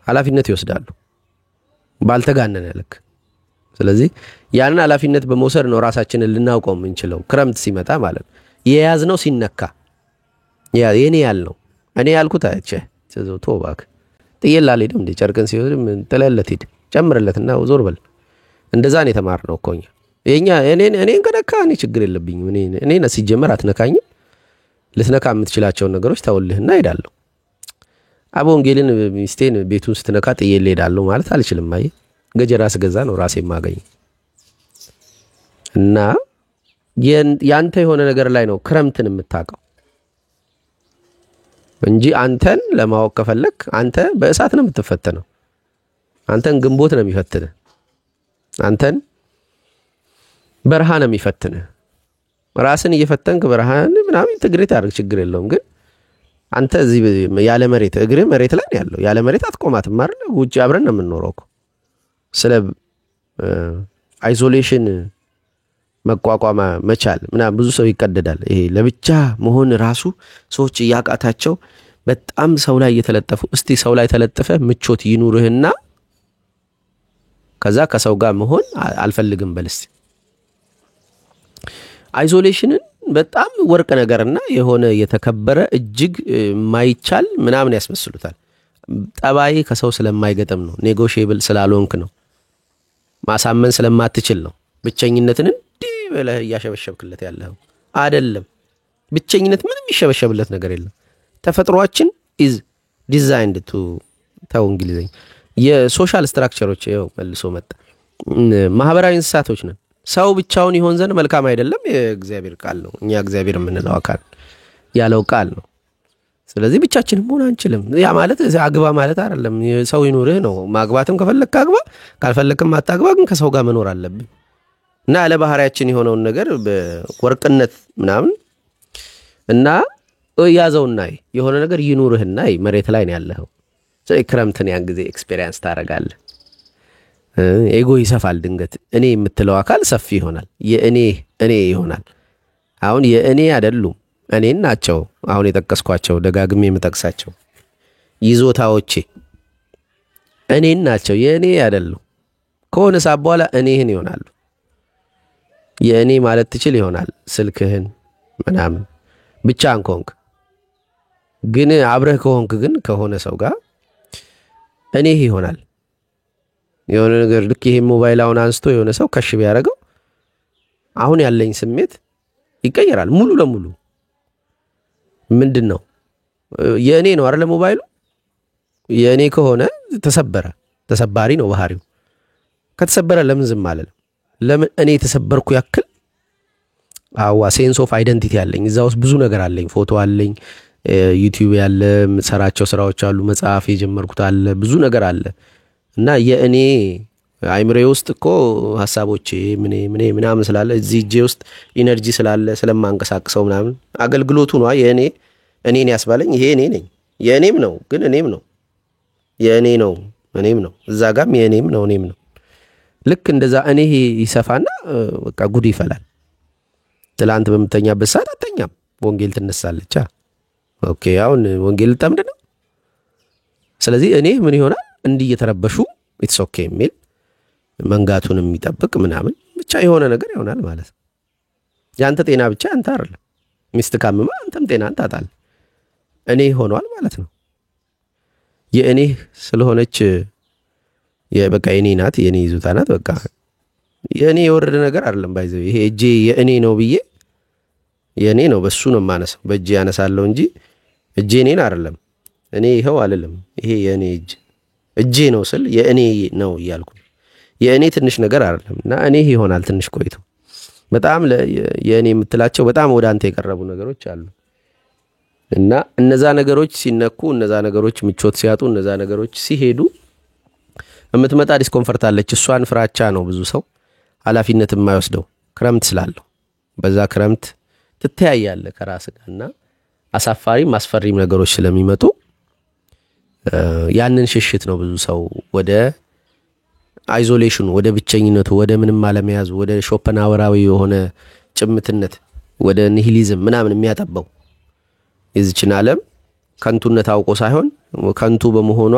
ኃላፊነት ይወስዳሉ ባልተጋነነ ልክ። ስለዚህ ያንን ኃላፊነት በመውሰድ ነው ራሳችንን ልናውቀው የምንችለው። ክረምት ሲመጣ ማለት ነው የያዝነው ሲነካ የኔ ያልነው እኔ ያልኩት አይቼ ቶባክ ጥየላ አልሄድም እንዴ ጨርቅን ሲወድም ጥለለት ሄድ ጨምርለትና ዞር በል። እንደዛ ነው የተማርነው እኮ እኛ። እኔን ከነካ እኔ ችግር የለብኝም። እኔ ሲጀመር አትነካኝም። ልትነካ የምትችላቸውን ነገሮች ተውልህና ሄዳለሁ። አቦ ወንጌልን ሚስቴን ቤቱን ስትነካ ጥዬ ሄዳለሁ ማለት አልችልም። አይ ገጀራ ስገዛ ነው ራሴ ማገኝ እና ያንተ የሆነ ነገር ላይ ነው ክረምትን የምታውቀው እንጂ አንተን ለማወቅ ከፈለክ አንተ በእሳት ነው የምትፈተነው። አንተን ግንቦት ነው የሚፈትነህ። አንተን በረሃ ነው የሚፈትነህ። ራስን እየፈተንክ በረሃን ምናምን ኢንተግሬት አድርግ ችግር የለውም። ግን አንተ እዚህ ያለ መሬት እግርህ መሬት ላይ ያለው ያለ መሬት አትቆማትም አይደል? ውጪ አብረን ነው የምንኖረው እኮ። ስለ አይዞሌሽን መቋቋም መቻል ምናምን ብዙ ሰው ይቀደዳል። ይሄ ለብቻ መሆን ራሱ ሰዎች ያቃታቸው በጣም ሰው ላይ እየተለጠፉ እስቲ ሰው ላይ ተለጥፈ ምቾት ይኑርህና ከዛ ከሰው ጋር መሆን አልፈልግም በልስ። አይዞሌሽንን በጣም ወርቅ ነገርና የሆነ የተከበረ እጅግ ማይቻል ምናምን ያስመስሉታል። ጠባይ ከሰው ስለማይገጥም ነው። ኔጎሺየብል ስላልሆንክ ነው። ማሳመን ስለማትችል ነው። ብቸኝነትን እንዲህ በለህ እያሸበሸብክለት ያለው አይደለም። ብቸኝነት ምንም ይሸበሸብለት ነገር የለም። ተፈጥሯችን is designed to ታው እንግሊዘኛ የሶሻል ስትራክቸሮች ይኸው መልሶ መጣ። ማህበራዊ እንስሳቶች ነን። ሰው ብቻውን ይሆን ዘንድ መልካም አይደለም የእግዚአብሔር ቃል ነው። እኛ እግዚአብሔር የምንለው አካል ያለው ቃል ነው። ስለዚህ ብቻችንን መሆን አንችልም። ያ ማለት አግባ ማለት አይደለም። ሰው ይኑርህ ነው። ማግባትም ከፈለክ አግባ፣ ካልፈለክም አታግባ፣ ግን ከሰው ጋር መኖር አለብን እና ያለ ባህሪያችን የሆነውን ነገር በወርቅነት ምናምን እና ያዘውና የሆነ ነገር ይኑርህና መሬት ላይ ነው ያለው። ክረምትን ያን ጊዜ ኤክስፒሪየንስ ታረጋለህ። ኤጎ ይሰፋል። ድንገት እኔ የምትለው አካል ሰፊ ይሆናል። የእኔ ይሆናል። አሁን የእኔ አይደሉም እኔን ናቸው። አሁን የጠቀስኳቸው ደጋግሜ የምጠቅሳቸው ይዞታዎቼ እኔን ናቸው። የእኔ አይደሉም። ከሆነ ሰዓት በኋላ እኔህን ይሆናሉ። የእኔ ማለት ትችል ይሆናል ስልክህን ምናምን ብቻህን ከሆንክ። ግን አብረህ ከሆንክ ግን ከሆነ ሰው ጋር እኔህ ይሆናል። የሆነ ነገር ልክ ይሄ ሞባይል አሁን አንስቶ የሆነ ሰው ከሽ ቢያደርገው አሁን ያለኝ ስሜት ይቀየራል ሙሉ ለሙሉ። ምንድነው የእኔ ነው አይደል? ሞባይሉ የእኔ ከሆነ ተሰባሪ ነው ባህሪው። ከተሰበረ ለምን ዝም አለለም? ለምን እኔ የተሰበርኩ ያክል ሴንስ ኦፍ አይደንቲቲ አለኝ። እዛ ውስጥ ብዙ ነገር አለኝ። ፎቶ አለኝ፣ ዩቲዩብ ያለ ሰራቸው ስራዎች አሉ፣ መጽሐፍ የጀመርኩት አለ፣ ብዙ ነገር አለ እና የእኔ አይምሬ ውስጥ እኮ ሐሳቦቼ ምናምን ስላለ እዚህ እጄ ውስጥ ኢነርጂ ስላለ ስለማንቀሳቀሰው ምናምን አገልግሎቱ ነው እኔን ያስባለኝ። ይሄ እኔ ነኝ። የእኔም ነው ግን እኔም ነው። የእኔ ነው እኔም ነው። እዛ ጋርም የእኔም ነው እኔም ነው። ልክ እንደዛ እኔ ይሰፋና በቃ ጉድ ይፈላል። ትላንት በመተኛበት ሰዓት አተኛም፣ ወንጌል ትነሳለች። ኦኬ አሁን ወንጌል ልጠምድ ነው። ስለዚህ እኔ ምን ይሆናል እንዲህ እየተረበሹ ኢትስ ኦኬ የሚል መንጋቱን የሚጠብቅ ምናምን ብቻ የሆነ ነገር ይሆናል ማለት ነው። ያንተ ጤና ብቻ አንተ አይደለም። ሚስት ካመመ አንተም ጤናን ታጣለህ። እኔ ሆኗል ማለት ነው። የእኔ ስለሆነች በቃ የኔ ናት፣ የኔ ይዞታ ናት። በቃ የእኔ የወረደ ነገር አይደለም። ባይዘው ይሄ እጄ የእኔ ነው ብዬ የእኔ ነው በሱ ነው ማነሳው። በእጄ ያነሳለሁ እንጂ እጄ እኔን አይደለም። እኔ ይኸው አልልም። ይሄ የእኔ እጄ ነው ስል የእኔ ነው እያልኩ የእኔ ትንሽ ነገር አይደለም እና እኔ ይሆናል ትንሽ ቆይቶ በጣም የእኔ የምትላቸው በጣም ወደ አንተ የቀረቡ ነገሮች አሉ እና እነዛ ነገሮች ሲነኩ፣ እነዛ ነገሮች ምቾት ሲያጡ፣ እነዛ ነገሮች ሲሄዱ የምትመጣ ዲስኮምፈርት አለች። እሷን ፍራቻ ነው ብዙ ሰው ኃላፊነት የማይወስደው ክረምት ስላለው። በዛ ክረምት ትተያያለህ ከራስህ ጋርና አሳፋሪም አስፈሪም ነገሮች ስለሚመጡ ያንን ሽሽት ነው ብዙ ሰው ወደ አይዞሌሽኑ፣ ወደ ብቸኝነቱ፣ ወደ ምንም አለመያዙ፣ ወደ ሾፐንሃወራዊ የሆነ ጭምትነት፣ ወደ ኒሂሊዝም ምናምን የሚያጠባው። የዚችን ዓለም ከንቱነት አውቆ ሳይሆን ከንቱ በመሆኗ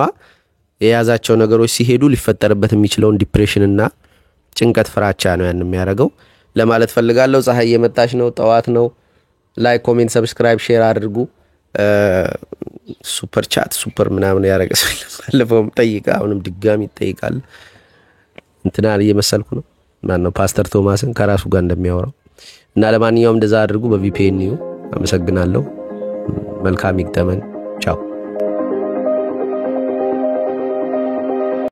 የያዛቸው ነገሮች ሲሄዱ ሊፈጠርበት የሚችለውን ዲፕሬሽንና ጭንቀት ፍራቻ ነው ያን የሚያደርገው ለማለት ፈልጋለሁ። ፀሐይ እየመጣች ነው፣ ጠዋት ነው። ላይክ፣ ኮሜንት፣ ሰብስክራይብ፣ ሼር አድርጉ። ሱፐር ቻት ሱፐር ምናምን ያረገ ሰው ባለፈውም ጠይቃ አሁንም ድጋሚ ይጠይቃል። እንትና እየመሰልኩ ነው ማነው ፓስተር ቶማስን ከራሱ ጋር እንደሚያወራው እና ለማንኛውም እንደዛ አድርጉ በቪፒኤን። አመሰግናለሁ። መልካም ይግጠመን።